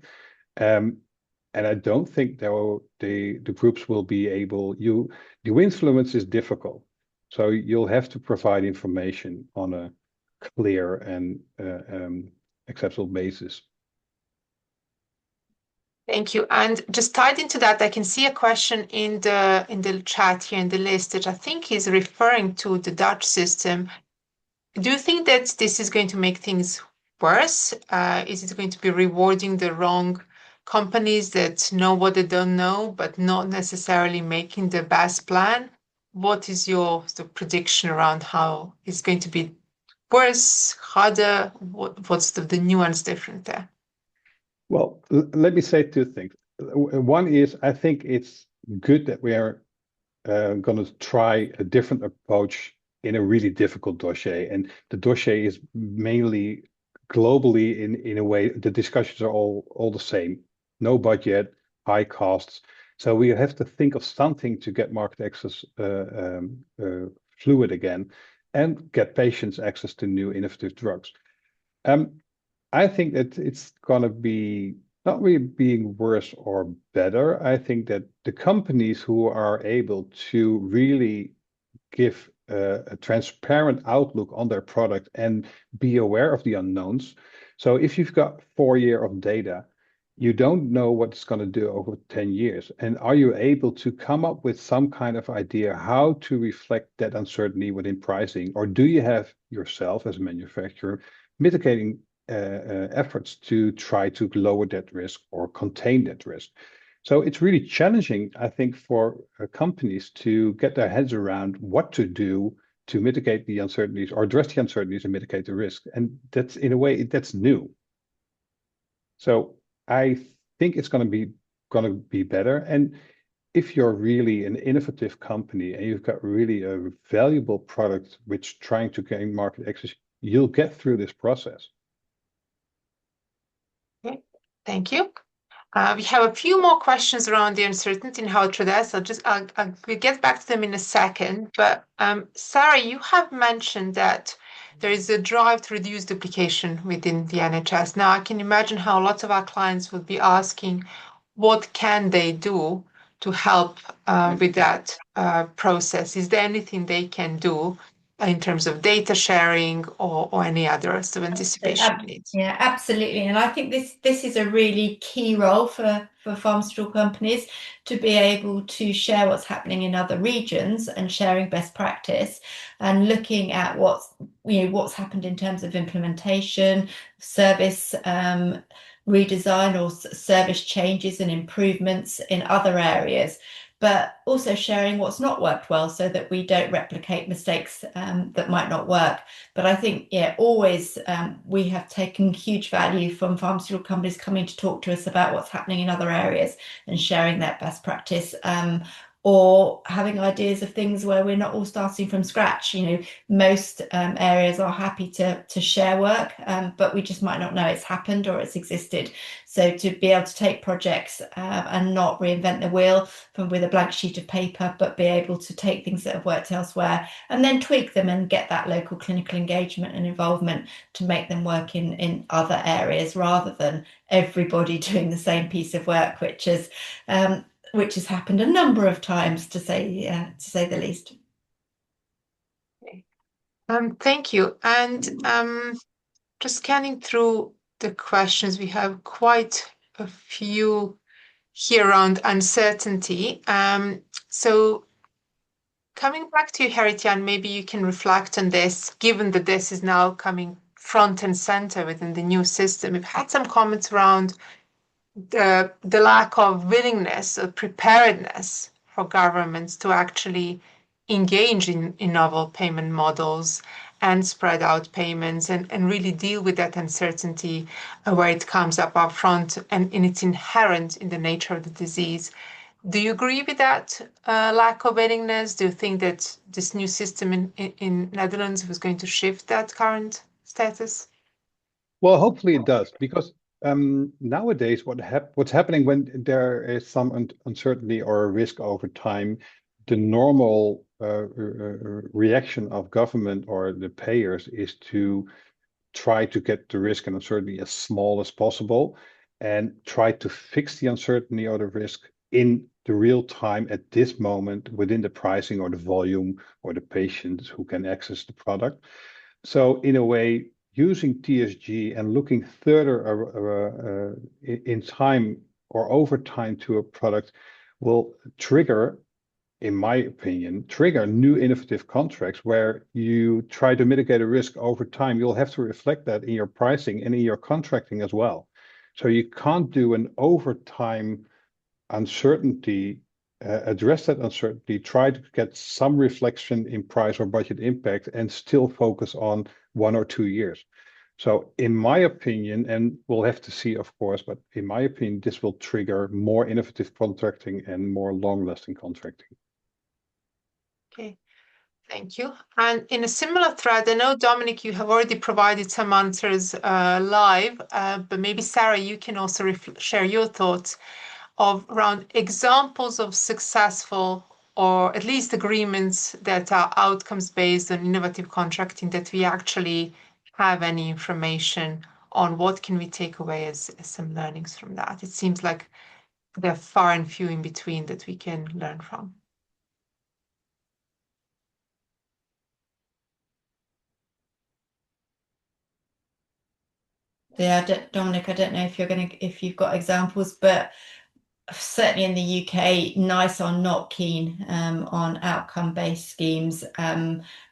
And I don't think the groups will be able, the influence is difficult. So you'll have to provide information on a clear and acceptable basis. Thank you. And just tied into that, I can see a question in the chat here in the list that I think is referring to the Dutch system. Do you think that this is going to make things worse? Is it going to be rewarding the wrong companies that know what they don't know, but not necessarily making the best plan? What is your prediction around how it's going to be worse, harder? What's the nuance different there? Well, let me say two things. One is, I think it's good that we are going to try a different approach in a really difficult dossier. And the dossier is mainly globally in a way, the discussions are all the same. No budget, high costs. So we have to think of something to get market access fluid again and get patients access to new innovative drugs. I think that it's going to be not really being worse or better. I think that the companies who are able to really give a transparent outlook on their product and be aware of the unknowns. So if you've got 4 years of data, you don't know what it's going to do over 10 years. And are you able to come up with some kind of idea how to reflect that uncertainty within pricing? Or do you have yourself as a manufacturer mitigating efforts to try to lower that risk or contain that risk? So it's really challenging, I think, for companies to get their heads around what to do to mitigate the uncertainties or address the uncertainties and mitigate the risk. And that's, in a way, that's new. So I think it's going to be better. And if you're really an innovative company and you've got really a valuable product which trying to gain market access, you'll get through this process. Okay, thank you. We have a few more questions around the uncertainty and how to address. We'll get back to them in a second. But Sarah, you have mentioned that there is a drive to reduce duplication within the NHS. Now, I can imagine how lots of our clients would be asking, what can they do to help with that process? Is there anything they can do in terms of data sharing or any other sort of anticipation needs? Yeah, absolutely. And I think this is a really key role for pharmaceutical companies to be able to share what's happening in other regions and sharing best practice and looking at what's happened in terms of implementation, service redesign or service changes and improvements in other areas, but also sharing what's not worked well so that we don't replicate mistakes that might not work. But I think, yeah, always we have taken huge value from pharmaceutical companies coming to talk to us about what's happening in other areas and sharing that best practice. Or having ideas of things where we're not all starting from scratch. Most areas are happy to share work, but we just might not know it's happened or it's existed. So to be able to take projects and not reinvent the wheel with a blank sheet of paper, but be able to take things that have worked elsewhere and then tweak them and get that local clinical engagement and involvement to make them work in other areas rather than everybody doing the same piece of work, which has happened a number of times, to say the least. Okay. Thank you. And just scanning through the questions, we have quite a few here around uncertainty. So coming back to you, Gerrit-Jan, maybe you can reflect on this, given that this is now coming front and center within the new system. We've had some comments around the lack of willingness or preparedness for governments to actually engage in novel payment models and spread out payments and really deal with that uncertainty where it comes up front and it's inherent in the nature of the disease. Do you agree with that lack of willingness? Do you think that this new system in Netherlands was going to shift that current status? Well, hopefully it does, because nowadays what's happening when there is some uncertainty or a risk over time, the normal reaction of government or the payers is to try to get the risk and uncertainty as small as possible and try to fix the uncertainty or the risk in the real time at this moment within the pricing or the volume or the patients who can access the product. So in a way, using TSG and looking further in time or over time to a product will trigger, in my opinion, new innovative contracts where you try to mitigate a risk over time. You'll have to reflect that in your pricing and in your contracting as well. So you can't do an overtime uncertainty, address that uncertainty, try to get some reflection in price or budget impact and still focus on 1 or 2 years. So in my opinion, and we'll have to see, of course, but in my opinion, this will trigger more innovative contracting and more long-lasting contracting. Okay, thank you. And in a similar thread, I know, Dominic, you have already provided some answers live, but maybe Sarah, you can also share your thoughts around examples of successful or at least agreements that are outcomes based on innovative contracting that we actually have any information on. What can we take away as some learnings from that? It seems like they're far and few in between that we can learn from. Yeah, Dominic, I don't know if you've got examples, but certainly in the UK, NICE are not keen on outcome-based schemes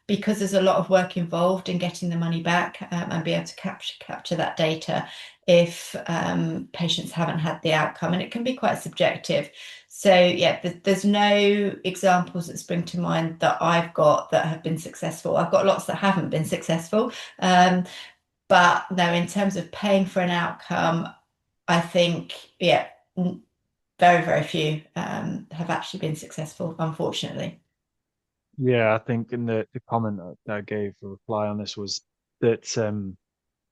because there's a lot of work involved in getting the money back and be able to capture that data if patients haven't had the outcome, and it can be quite subjective. So yeah, there's no examples that spring to mind that I've got that have been successful. I've got lots that haven't been successful. But no, in terms of paying for an outcome, I think, yeah, very, very few have actually been successful, unfortunately. Yeah, I think in the comment that I gave a reply on this was that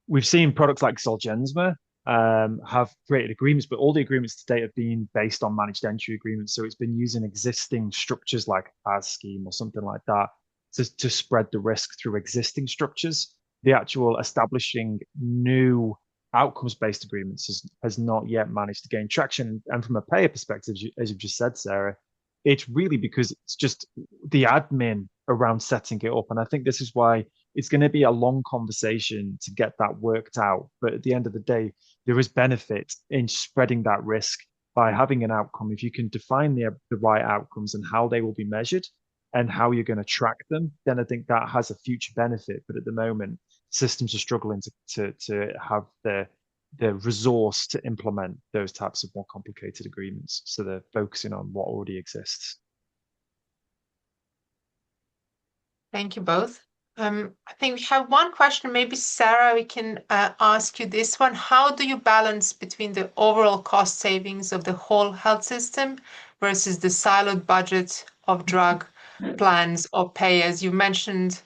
we've seen products like Zolgensma have created agreements, but all the agreements to date have been based on managed entry agreements. So it's been using existing structures like a PAS scheme or something like that to spread the risk through existing structures. The actual establishing new outcomes-based agreements has not yet managed to gain traction. And from a payer perspective, as you've just said, Sarah, it's really because it's just the admin around setting it up. And I think this is why it's going to be a long conversation to get that worked out. But at the end of the day, there is benefit in spreading that risk by having an outcome. If you can define the right outcomes and how they will be measured and how you're going to track them, then I think that has a future benefit. But at the moment, systems are struggling to have the resource to implement those types of more complicated agreements. So they're focusing on what already exists. Thank you both. I think we have one question. Maybe Sarah, we can ask you this one. How do you balance between the overall cost savings of the whole health system versus the siloed budget of drug plans or payers? You mentioned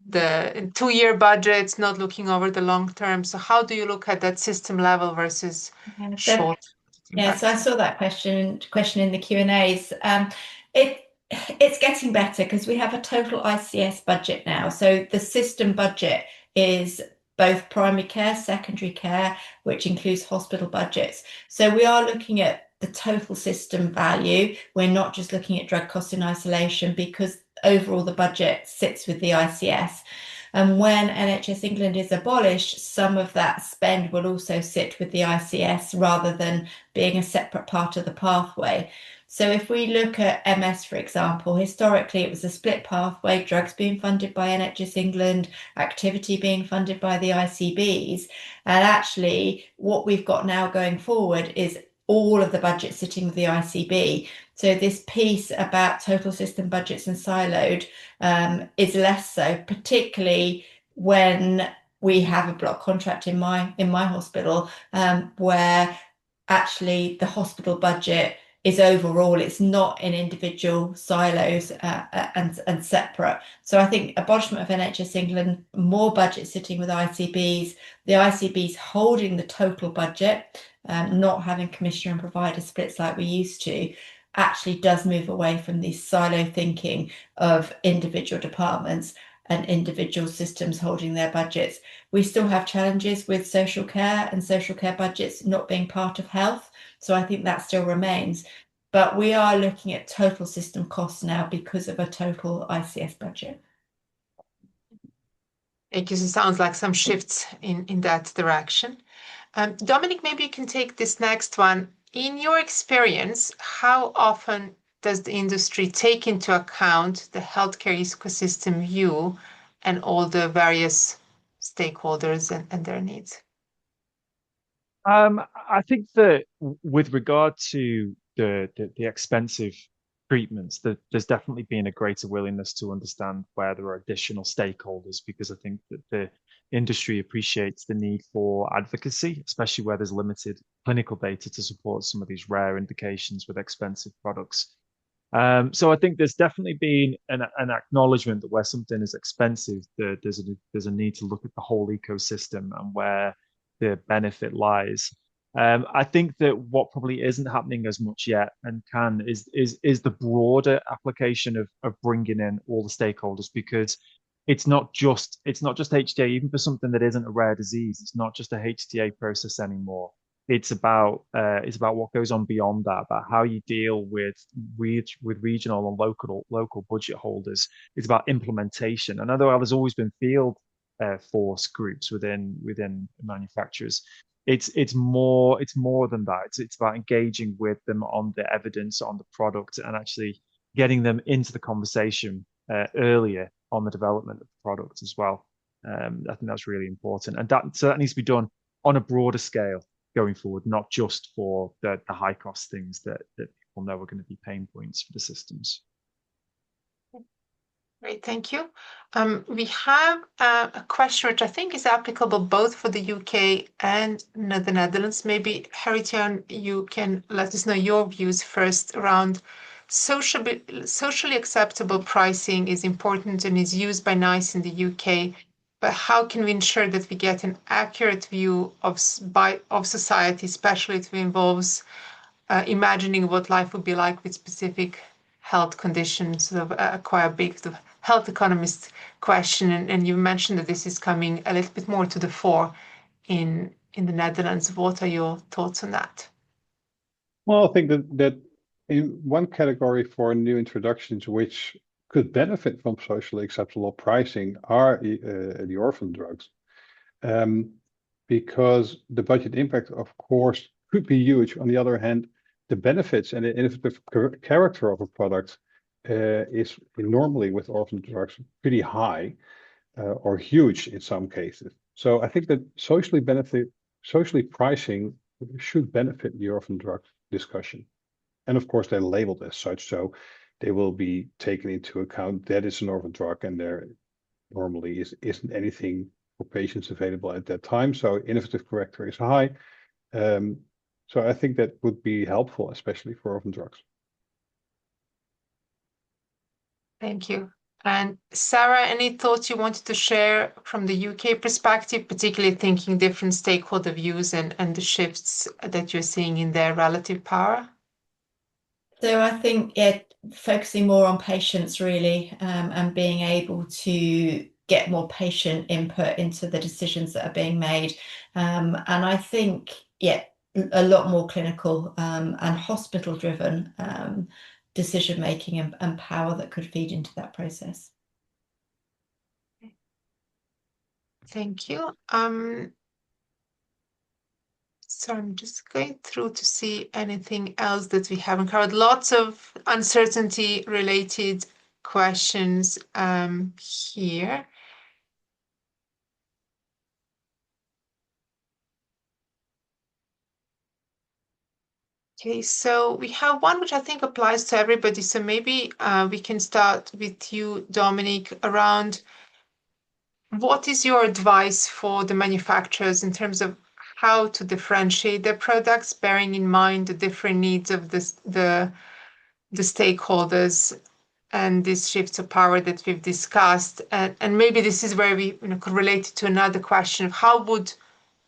the 2-year budgets, not looking over the long term. So how do you look at that system level versus short Yeah, so I impact? saw that question in the Q&As. It's getting better because we have a total ICS budget now. So the system budget is both primary care, secondary care, which includes hospital budgets. So we are looking at the total system value. We're not just looking at drug costs in isolation because overall the budget sits with the ICS. And when NHS England is abolished, some of that spend will also sit with the ICS rather than being a separate part of the pathway. So if we look at MS, for example, historically it was a split pathway, drugs being funded by NHS England, activity being funded by the ICBs. And actually what we've got now going forward is all of the budget sitting with the ICB. So this piece about total system budgets and siloed is less so, particularly when we have a block contract in my hospital where actually the hospital budget is overall, it's not in individual silos and separate. So I think abolishment of NHS England, more budget sitting with ICBs, the ICBs holding the total budget, not having commissioner and provider splits like we used to, actually does move away from this silo thinking of individual departments and individual systems holding their budgets. We still have challenges with social care and social care budgets not being part of health. So I think that still remains. But we are looking at total system costs now because of a total ICS budget. It just sounds like some shifts in that direction. Dominic, maybe you can take this next one. In your experience, how often does the industry take into account the healthcare ecosystem view and all the various stakeholders and their needs? I think that with regard to the expensive treatments, that there's definitely been a greater willingness to understand where there are additional stakeholders, because I think that the industry appreciates the need for advocacy, especially where there's limited clinical data to support some of these rare indications with expensive products. So I think there's definitely been an acknowledgement that where something is expensive, there's a need to look at the whole ecosystem and where the benefit lies. I think that what probably isn't happening as much yet and can is the broader application of bringing in all the stakeholders, because it's not just HTA. Even for something that isn't a rare disease, it's not just a HTA process anymore. It's about what goes on beyond that, about how you deal with regional and local budget holders. It's about implementation. And although there's always been field force groups within manufacturers. It's more than that. It's about engaging with them on the evidence on the product and actually getting them into the conversation earlier on the development of the product as well. I think that's really important, and that needs to be done on a broader scale going forward, not just for the high cost things that people know are going to be pain points for the systems. Great, thank you. We have a question which I think is applicable both for the UK and the Netherlands. Maybe, Gerrit-Jan, you can let us know your views first around socially acceptable pricing is important and is used by NICE in the UK, but how can we ensure that we get an accurate view of society, especially if it involves imagining what life would be like with specific health conditions, sort of quite a big sort of health economist question. And you mentioned that this is coming a little bit more to the fore in the Netherlands. What are your thoughts on that? Well, I think that in one category for new introductions, which could benefit from socially acceptable pricing, are the orphan drugs, because the budget impact, of course, could be huge. On the other hand, the benefits and the innovative character of a product is normally with orphan drugs pretty high or huge in some cases. So I think that socially pricing should benefit the orphan drug discussion. And of course, they're labeled as such, so they will be taken into account that it's an orphan drug and there normally isn't anything for patients available at that time. So innovative character is high. So I think that would be helpful, especially for orphan drugs. Thank you. And Sarah, any thoughts you wanted to share from the UK perspective, particularly thinking different stakeholder views and the shifts that you're seeing in their relative power? So I think focusing more on patients really, and being able to get more patient input into the decisions that are being made. And I think, a lot more clinical and hospital driven decision making and power that could feed into that process. Thank you. So I'm just going through to see anything else that we haven't covered. Lots of uncertainty related questions here. Okay, so we have one which I think applies to everybody. So maybe we can start with you, Dominic, around what is your advice for the manufacturers in terms of how to differentiate their products, bearing in mind the different needs of the stakeholders and these shifts of power that we've discussed? And maybe this is where we could relate it to another question of how would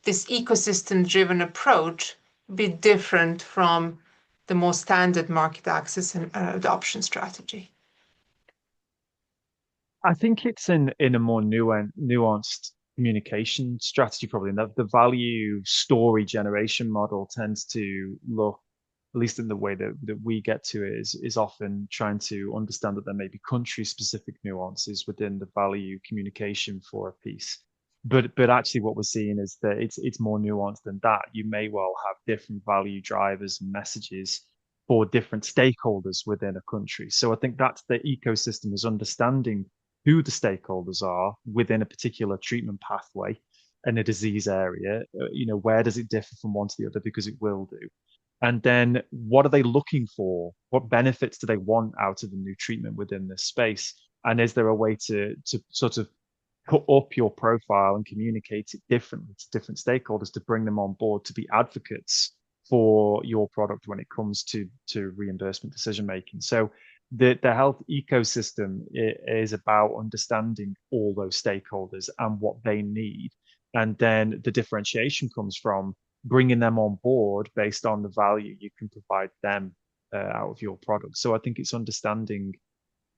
this ecosystem-driven approach be different from the more standard market access and adoption strategy? I think it's in a more nuanced communication strategy, probably. And the value story generation model tends to look, at least in the way that we get to it, is often trying to understand that there may be country-specific nuances within the value communication for a piece. But actually what we're seeing is that it's more nuanced than that. You may well have different value drivers and messages for different stakeholders within a country. So I think that's the ecosystem, is understanding who the stakeholders are within a particular treatment pathway in a disease area. Where does it differ from one to the other? Because it will do. And then what are they looking for? What benefits do they want out of the new treatment within this space? And is there a way to sort of put up your profile and communicate it differently to different stakeholders to bring them on board to be advocates for your product when it comes to reimbursement decision making? So the health ecosystem is about understanding all those stakeholders and what they need. And then the differentiation comes from bringing them on board based on the value you can provide them out of your product. So I think it's understanding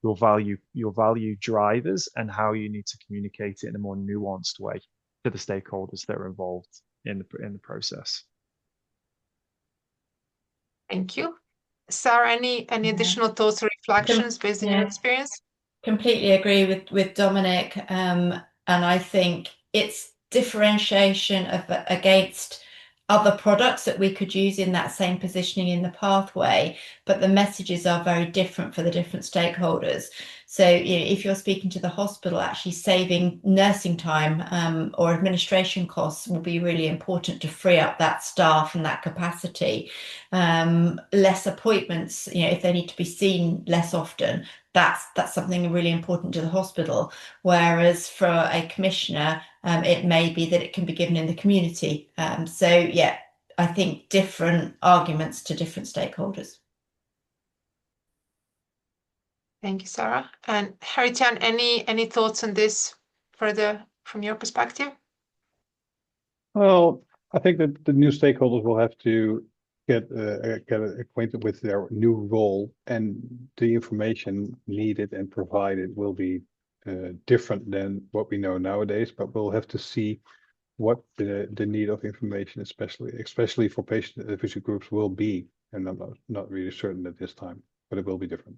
your value drivers and how you need to communicate it in a more nuanced way to the stakeholders that are involved in the process. Thank you. Sarah, any additional thoughts or reflections based on your experience? Completely agree with Dominic. And I think it's differentiation against other products that we could use in that same positioning in the pathway, but the messages are very different for the different stakeholders. So, if you're speaking to the hospital, actually saving nursing time or administration costs will be really important to free up that staff and that capacity. Less appointments, if they need to be seen less often, that's something really important to the hospital. Whereas for a commissioner, it may be that it can be given in the community. So yeah, I think different arguments to different stakeholders. Thank you, Sarah. And Gerrit-Jan, any thoughts on this further from your perspective? Well, I think that the new stakeholders will have to get acquainted with their new role, and the information needed and provided will be different than what we know nowadays. But we'll have to see what the need of information, especially for patient advocacy groups, will be. And I'm not really certain at this time, but it will be different.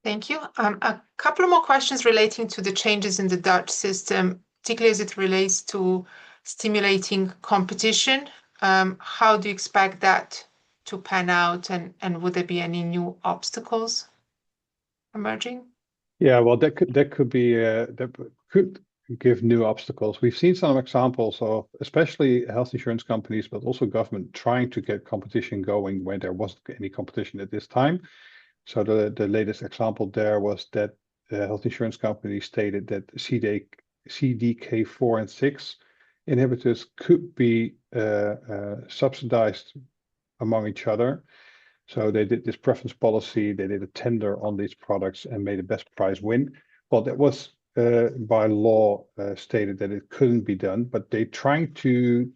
Thank you. A couple of more questions relating to the changes in the Dutch system, particularly as it relates to stimulating competition. How do you expect that to pan out, and would there be any new obstacles emerging? Yeah, well, that could be that could give new obstacles. We've seen some examples of, especially health insurance companies, but also government trying to get competition going when there wasn't any competition at this time. So the latest example there was that the health insurance company stated that CDK4 and 6 inhibitors could be subsidized among each other. So they did this preference policy, they did a tender on these products and made the best price win. Well, that was by law stated that it couldn't be done, but they trying to,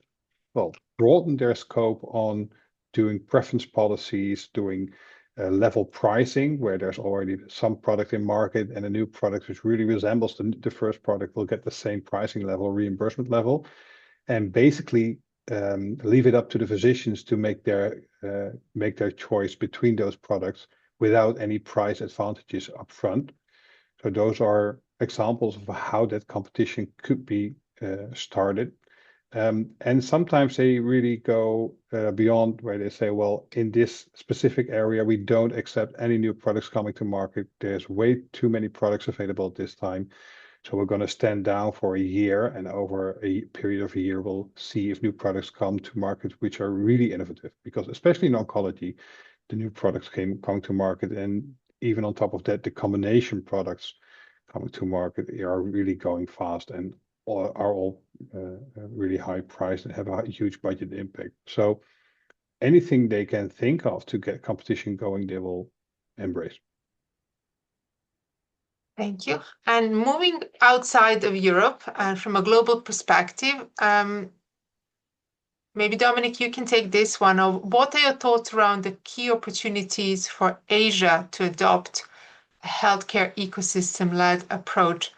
well, broaden their scope on doing preference policies, doing level pricing, where there's already some product in market and a new product which really resembles the first product will get the same pricing level, reimbursement level, and basically leave it up to the physicians to make their choice between those products without any price advantages up front. So those are examples of how that competition could be started. And sometimes they really go beyond, where they say, well, in this specific area, we don't accept any new products coming to market. There's way too many products available at this time. So we're going to stand down for a year, and over a period of a year, we'll see if new products come to market, which are really innovative. Because especially in oncology, the new products coming to market, and even on top of that, the combination products coming to market are really going fast and are all really high priced and have a huge budget impact. So anything they can think of to get competition going, they will embrace. Thank you. And moving outside of Europe and from a global perspective, maybe Dominic, you can take this one. What are your thoughts around the key opportunities for Asia to adopt a healthcare ecosystem-led approach,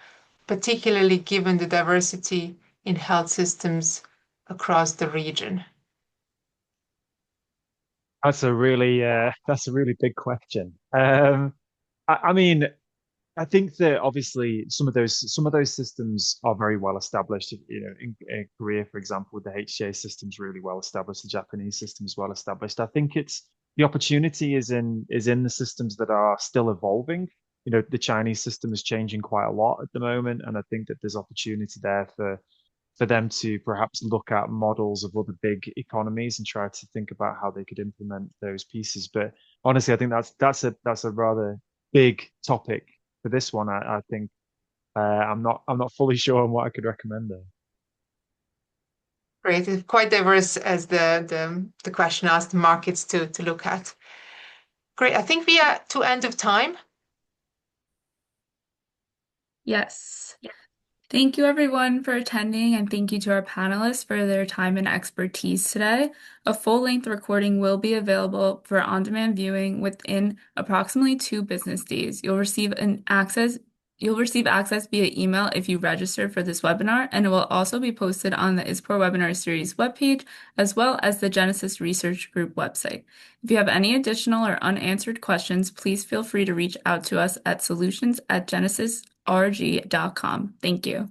particularly given the diversity in health systems across the region? That's a really big question. I mean, I think that obviously some of those systems are very well established. In Korea, for example, the HCA system's really well established. The Japanese system's well established. I think it's the opportunity is in the systems that are still evolving. The Chinese system is changing quite a lot at the moment, and I think that there's opportunity there for them to perhaps look at models of other big economies and try to think about how they could implement those pieces. But honestly, I think that's a rather big topic for this one. I think I'm not fully sure on what I could recommend there. Great. It's quite diverse as the question asked the markets to look at. Great. I think we are to end of time. Yes. Thank you everyone for attending, and thank you to our panelists for their time and expertise today. A full-length recording will be available for on-demand viewing within approximately 2 business days. You'll receive access via email if you register for this webinar, and it will also be posted on the ISPOR Webinar Series webpage, as well as the Genesis Research Group website. If you have any additional or unanswered questions, please feel free to reach out to us at solutions@genesis.com. rg.com. Thank you.